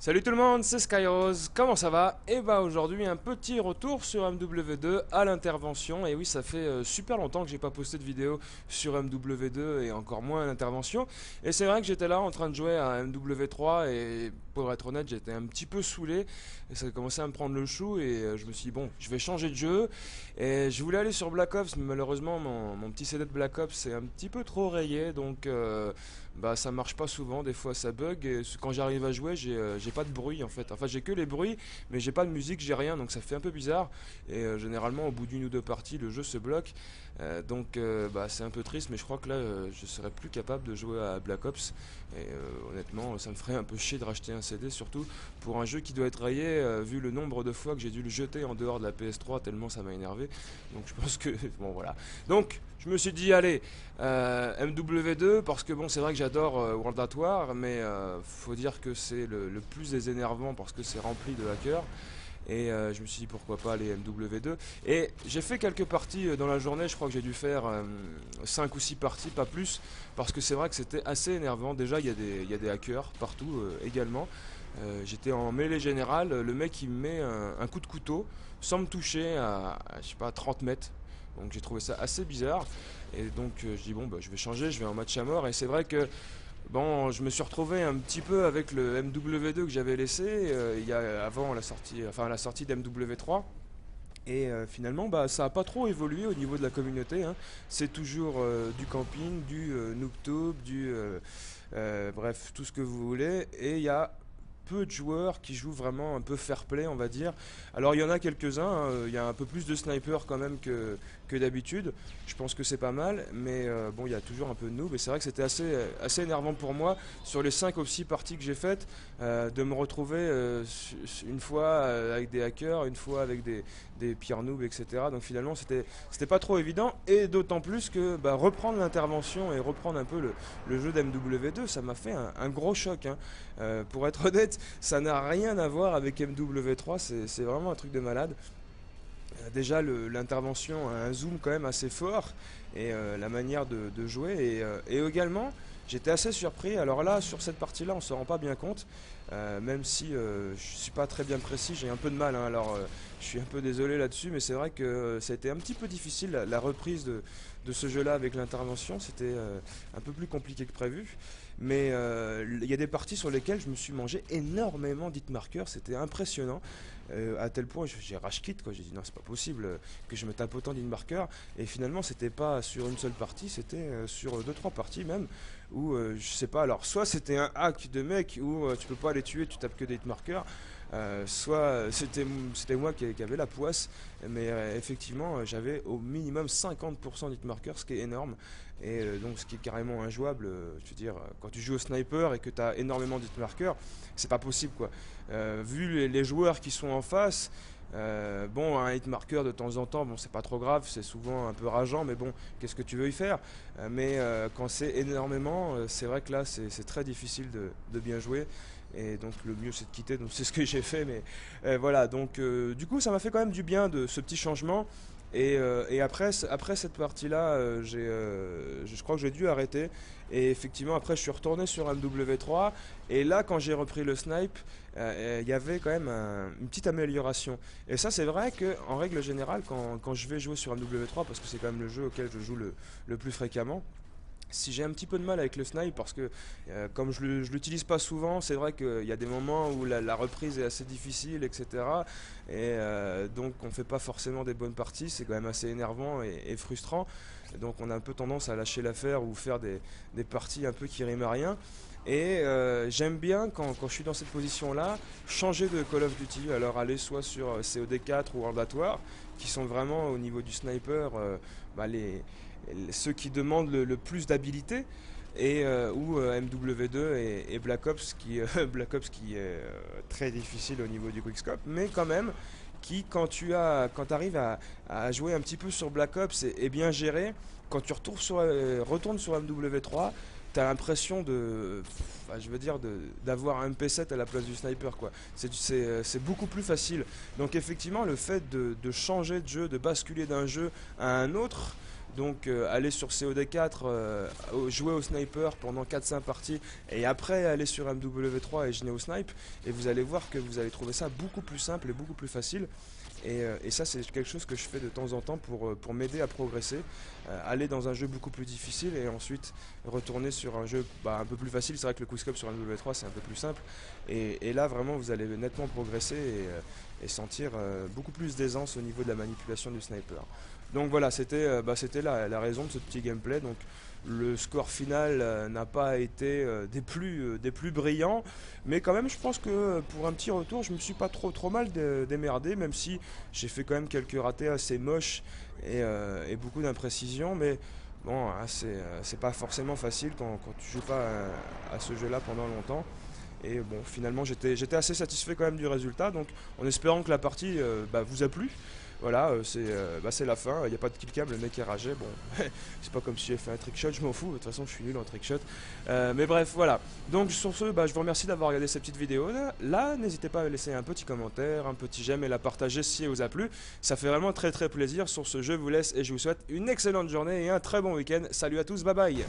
Salut tout le monde, c'est Skyrose, comment ça va? Et bah aujourd'hui un petit retour sur MW2 à l'intervention. Et oui, ça fait super longtemps que j'ai pas posté de vidéo sur MW2 et encore moins à l'intervention. Et c'est vrai que j'étais là en train de jouer à MW3 et pour être honnête j'étais un petit peu saoulé. Et ça commençait à me prendre le chou et je me suis dit bon, je vais changer de jeu. Et je voulais aller sur Black Ops mais malheureusement mon petit CD de Black Ops est un petit peu trop rayé. Donc bah ça marche pas souvent, des fois ça bug et quand j'arrive à jouer j'ai pas de bruit en fait. Enfin j'ai que les bruits mais j'ai pas de musique, j'ai rien donc ça fait un peu bizarre et généralement au bout d'une ou deux parties le jeu se bloque. Bah c'est un peu triste mais je crois que là je serais plus capable de jouer à Black Ops et honnêtement ça me ferait un peu chier de racheter un CD surtout pour un jeu qui doit être rayé vu le nombre de fois que j'ai dû le jeter en dehors de la PS3 tellement ça m'a énervé. Donc je pense que bon voilà. Donc je me suis dit allez MW2 parce que bon c'est vrai que j'adore World at War mais faut dire que c'est le plus des énervants parce que c'est rempli de hackers et je me suis dit pourquoi pas aller MW2 et j'ai fait quelques parties dans la journée, je crois que j'ai dû faire 5 ou 6 parties, pas plus parce que c'est vrai que c'était assez énervant. Déjà il y a des hackers partout également. J'étais en mêlée générale, le mec il me met un coup de couteau sans me toucher je sais pas 30 mètres. Donc j'ai trouvé ça assez bizarre. Et donc je dis bon bah je vais changer, je vais en match à mort. Et c'est vrai que bon je me suis retrouvé un petit peu avec le MW2 que j'avais laissé il y a avant la sortie, enfin la sortie d'MW3. Et finalement bah ça a pas trop évolué au niveau de la communauté, hein. C'est toujours du camping, du nooktube, bref tout ce que vous voulez. Et il y a peu de joueurs qui jouent vraiment un peu fair play, on va dire. Alors il y en a quelques-uns, hein, il y a un peu plus de snipers quand même que d'habitude. Je pense que c'est pas mal, mais bon, il y a toujours un peu de noob. Et c'est vrai que c'était assez énervant pour moi sur les 5 ou 6 parties que j'ai faites de me retrouver une fois avec des hackers, une fois avec des pires noobs, etc. Donc finalement, c'était pas trop évident. Et d'autant plus que bah, reprendre l'intervention et reprendre un peu le jeu d'MW2, ça m'a fait un gros choc, hein. Pour être honnête, ça n'a rien à voir avec MW3, c'est vraiment un truc de malade. Déjà, l'intervention a un zoom quand même assez fort et la manière de jouer. Et également, j'étais assez surpris. Alors là, sur cette partie-là, on se rend pas bien compte, même si je suis pas très bien précis, j'ai un peu de mal, hein. Alors, je suis un peu désolé là-dessus, mais c'est vrai que ça a été un petit peu difficile la reprise de ce jeu-là avec l'intervention. C'était un peu plus compliqué que prévu. Mais il y a des parties sur lesquelles je me suis mangé énormément d'hitmarkers, c'était impressionnant. À tel point j'ai rage quit quoi, j'ai dit non c'est pas possible que je me tape autant d'hitmarkers. Et finalement c'était pas sur une seule partie, c'était sur deux trois parties même où je sais pas, alors soit c'était un hack de mec où tu peux pas les tuer, tu tapes que des hitmarkers, soit c'était moi qui avait la poisse, mais effectivement j'avais au minimum 50% d'hitmarkers, ce qui est énorme. Et donc ce qui est carrément injouable, je veux dire, quand tu joues au sniper et que tu as énormément d'hitmarkers, c'est pas possible quoi. Vu les joueurs qui sont en face, bon, un hitmarker de temps en temps, bon, c'est pas trop grave, c'est souvent un peu rageant, mais bon, qu'est-ce que tu veux y faire? Mais quand c'est énormément, c'est vrai que là, c'est très difficile de bien jouer. Et donc le mieux c'est de quitter, donc c'est ce que j'ai fait. Mais voilà, donc du coup ça m'a fait quand même du bien de ce petit changement. Et après cette partie-là, je crois que j'ai dû arrêter. Et effectivement, après, je suis retourné sur MW3. Et là, quand j'ai repris le snipe, il y avait quand même une petite amélioration. Et ça, c'est vrai qu'en règle générale, quand je vais jouer sur MW3, parce que c'est quand même le jeu auquel je joue le plus fréquemment, si j'ai un petit peu de mal avec le snipe parce que comme je l'utilise pas souvent, c'est vrai qu'il y a des moments où la reprise est assez difficile, etc. Et donc on fait pas forcément des bonnes parties, c'est quand même assez énervant et frustrant. Donc on a un peu tendance à lâcher l'affaire ou faire des parties un peu qui riment à rien. Et j'aime bien quand je suis dans cette position-là, changer de Call of Duty, alors aller soit sur COD4 ou World at War, qui sont vraiment au niveau du sniper bah, ceux qui demandent le plus d'habilité, et ou MW2 et Black Ops Black Ops qui est très difficile au niveau du quickscope, mais quand même qui quand arrives à jouer un petit peu sur Black Ops et bien géré, quand tu retournes sur MW3, t'as l'impression je veux dire, d'avoir un MP7 à la place du sniper, quoi. C'est beaucoup plus facile. Donc effectivement, le fait de changer de jeu, de basculer d'un jeu à un autre, Donc aller sur COD4, jouer au sniper pendant 4-5 parties et après aller sur MW3 et gérer au snipe, et vous allez voir que vous allez trouver ça beaucoup plus simple et beaucoup plus facile. Et ça c'est quelque chose que je fais de temps en temps pour m'aider à progresser, aller dans un jeu beaucoup plus difficile et ensuite retourner sur un jeu un peu plus facile. C'est vrai que le quickscope sur MW3 c'est un peu plus simple, et là vraiment vous allez nettement progresser et sentir beaucoup plus d'aisance au niveau de la manipulation du sniper. Donc voilà, c'était la raison de ce petit gameplay. Donc le score final n'a pas été des plus brillants, mais quand même je pense que pour un petit retour je me suis pas trop mal démerdé, même si j'ai fait quand même quelques ratés assez moches et beaucoup d'imprécisions. Mais bon, hein, c'est pas forcément facile quand tu joues pas à ce jeu là pendant longtemps. Et bon, finalement j'étais assez satisfait quand même du résultat, donc en espérant que la partie vous a plu. Voilà, c'est la fin, il n'y a pas de killcam, le mec est ragé, bon, c'est pas comme si j'avais fait un trickshot, je m'en fous, de toute façon je suis nul en trickshot. Mais bref, voilà. Donc sur ce, je vous remercie d'avoir regardé cette petite vidéo là. N'hésitez pas à laisser un petit commentaire, un petit j'aime et la partager si elle vous a plu. Ça fait vraiment très plaisir. Sur ce, je vous laisse et je vous souhaite une excellente journée et un très bon week-end. Salut à tous, bye bye.